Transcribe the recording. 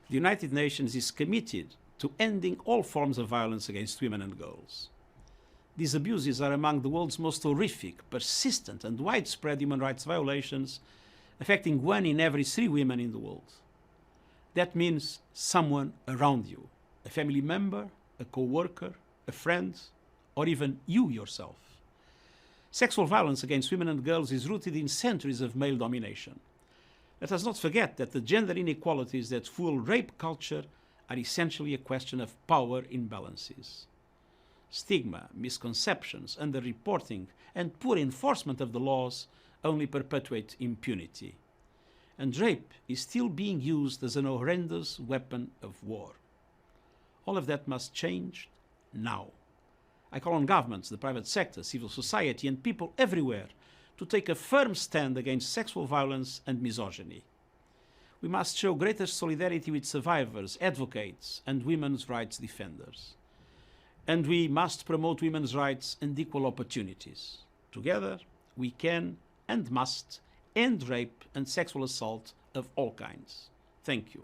The United Nations is committed to ending all forms of violence against women and girls. These abuses are among the world's most horrific, persistent and widespread human rights violations, affecting 1 in every 3 women in the world. That means someone around you, a family member, a co-worker, a friend, or even you yourself. Sexual violence against women and girls is rooted in centuries of male domination. Let us not forget that the gender inequalities that fuel rape culture are essentially a question of power imbalances. Stigma, misconceptions, underreporting, and poor enforcement of the laws only perpetuate impunity. And rape is still being used as an horrendous weapon of war. All of that must change now. I call on governments, the private sector, civil society, and people everywhere to take a firm stand against sexual violence and misogyny. We must show greater solidarity with survivors, advocates, and women's rights defenders. And we must promote women's rights and equal opportunities. Together, we can and must end rape and sexual assault of all kinds. Thank you.